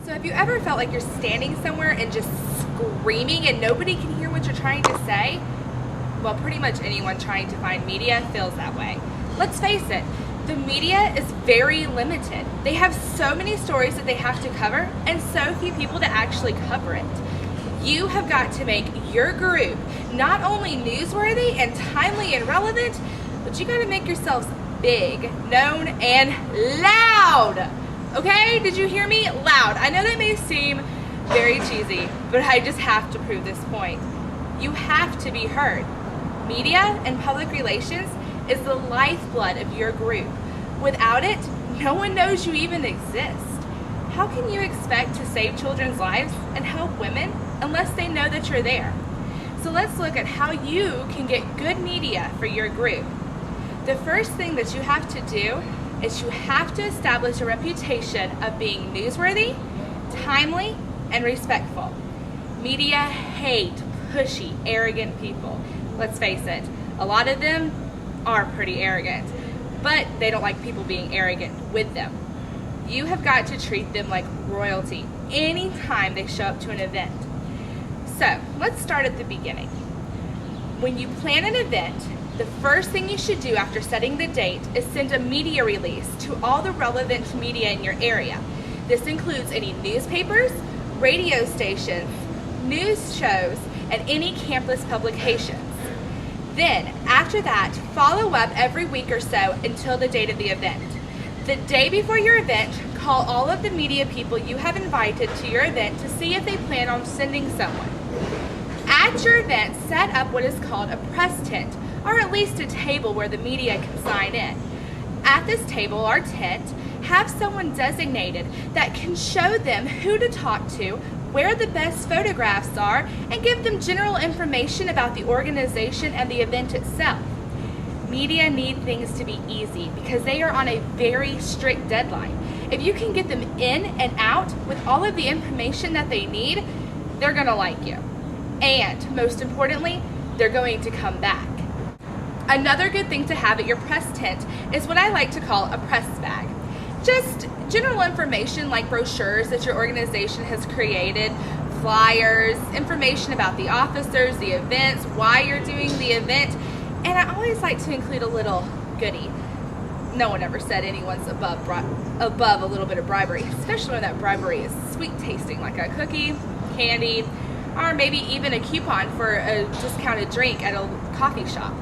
So have you ever felt like you're standing somewhere and just screaming and nobody can hear what you're trying to say? Well, pretty much anyone trying to find media feels that way. Let's face it, the media is very limited. They have so many stories that they have to cover and so few people to actually cover it. You have got to make your group not only newsworthy and timely and relevant, but you got to make yourselves big, known, and loud. Okay, did you hear me? Loud. I know that may seem very cheesy, but I just have to prove this point. You have to be heard. Media and public relations is the lifeblood of your group. Without it, no one knows you even exist. How can you expect to save children's lives and help women unless they know that you're there? So let's look at how you can get good media for your group. The first thing that you have to do is you have to establish a reputation of being newsworthy, timely, and respectful. Media hate pushy, arrogant people. Let's face it, a lot of them are pretty arrogant, but they don't like people being arrogant with them. You have got to treat them like royalty anytime they show up to an event. So let's start at the beginning. When you plan an event, the first thing you should do after setting the date is send a media release to all the relevant media in your area. This includes any newspapers, radio stations, news shows, and any campus publications. Then, after that, follow up every week or so until the date of the event. The day before your event, call all of the media people you have invited to your event to see if they plan on sending someone. At your event, set up what is called a press tent, or at least a table where the media can sign in. At this table or tent, have someone designated that can show them who to talk to, where the best photographs are, and give them general information about the organization and the event itself. Media need things to be easy because they are on a very strict deadline. If you can get them in and out with all of the information that they need, they're gonna like you. And most importantly, they're going to come back. Another good thing to have at your press tent is what I like to call a press bag. Just general information like brochures that your organization has created, flyers, information about the officers, the events, why you're doing the event, and I always like to include a little goodie. No one ever said anyone's above a little bit of bribery, especially when that bribery is sweet tasting, like a cookie, candy, or maybe even a coupon for a discounted drink at a coffee shop.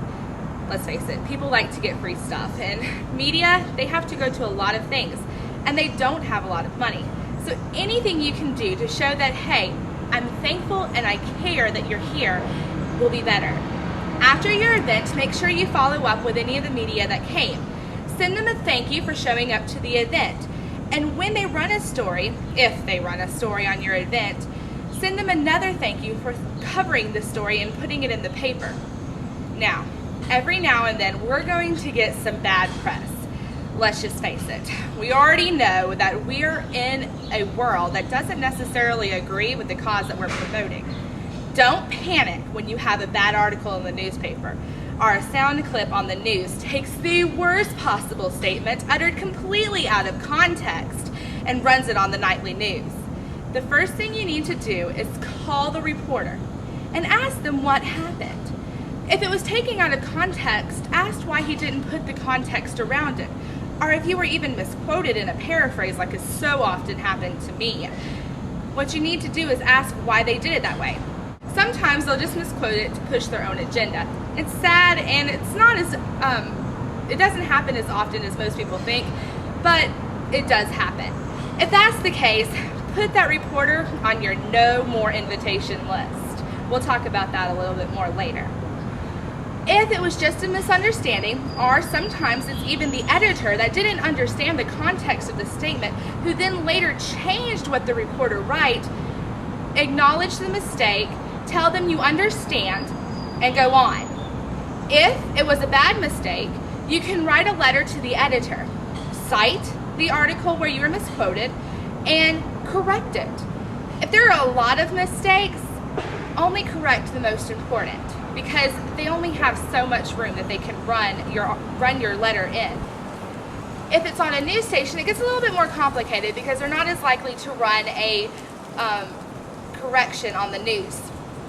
Let's face it, people like to get free stuff, and media, they have to go to a lot of things, and they don't have a lot of money. So anything you can do to show that, hey, I'm thankful and I care that you're here will be better. After your event, make sure you follow up with any of the media that came. Send them a thank you for showing up to the event. And when they run a story, if they run a story on your event, send them another thank you for covering the story and putting it in the paper. Now, every now and then, we're going to get some bad press. Let's just face it. We already know that we're in a world that doesn't necessarily agree with the cause that we're promoting. Don't panic when you have a bad article in the newspaper or a sound clip on the news takes the worst possible statement uttered completely out of context and runs it on the nightly news. The first thing you need to do is call the reporter and ask them what happened. If it was taken out of context, ask why he didn't put the context around it. Or if you were even misquoted in a paraphrase like has so often happened to me. What you need to do is ask why they did it that way. Sometimes they'll just misquote it to push their own agenda. It's sad and it's not as, it doesn't happen as often as most people think, but it does happen. If that's the case, put that reporter on your no more invitation list. We'll talk about that a little bit more later. If it was just a misunderstanding, or sometimes it's even the editor that didn't understand the context of the statement, who then later changed what the reporter wrote, acknowledge the mistake, tell them you understand, and go on. If it was a bad mistake, you can write a letter to the editor, cite the article where you were misquoted, and correct it. If there are a lot of mistakes, only correct the most important, because they only have so much room that they can run your letter in. If it's on a news station, it gets a little bit more complicated because they're not as likely to run a correction on the news.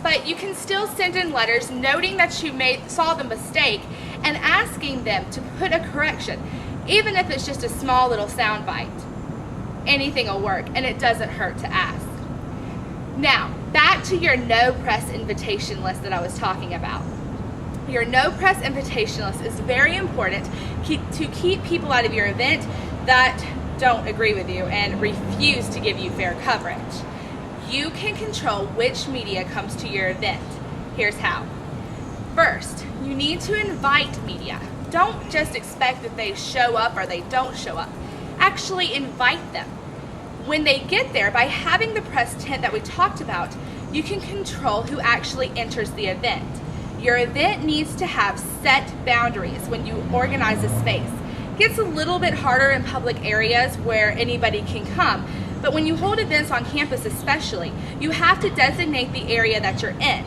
But you can still send in letters noting that you saw the mistake and asking them to put a correction, even if it's just a small little sound bite. Anything will work, and it doesn't hurt to ask. Now, back to your no press invitation list that I was talking about. Your no press invitation list is very important to keep people out of your event that don't agree with you and refuse to give you fair coverage. You can control which media comes to your event. Here's how. First, you need to invite media. Don't just expect that they show up or they don't show up. Actually invite them. When they get there, by having the press tent that we talked about, you can control who actually enters the event. Your event needs to have set boundaries when you organize a space. It gets a little bit harder in public areas where anybody can come, but when you hold events on campus especially, you have to designate the area that you're in.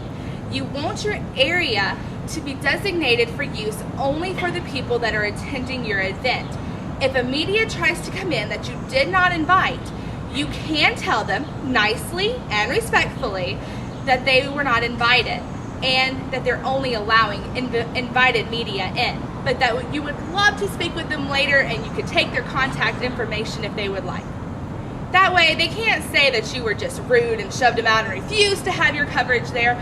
You want your area to be designated for use only for the people that are attending your event. If a media tries to come in that you did not invite, you can tell them nicely and respectfully that they were not invited and that they're only allowing invited media in, but that you would love to speak with them later and you could take their contact information if they would like. That way they can't say that you were just rude and shoved them out and refused to have your coverage there.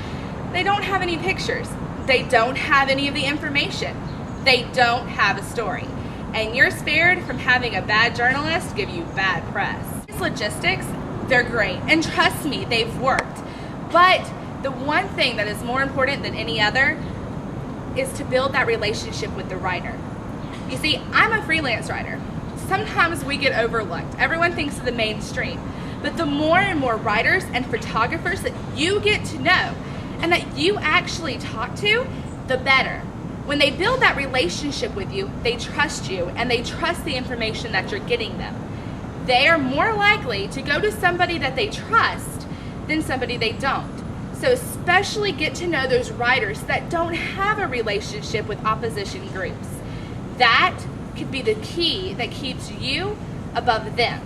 They don't have any pictures. They don't have any of the information. They don't have a story. And you're spared from having a bad journalist give you bad press. These logistics, they're great. And trust me, they've worked. But the one thing that is more important than any other is to build that relationship with the writer. You see, I'm a freelance writer. Sometimes we get overlooked. Everyone thinks of the mainstream. But the more and more writers and photographers that you get to know and that you actually talk to, the better. When they build that relationship with you, they trust you and they trust the information that you're getting them. They are more likely to go to somebody that they trust than somebody they don't. So especially get to know those writers that don't have a relationship with opposition groups. That could be the key that keeps you above them.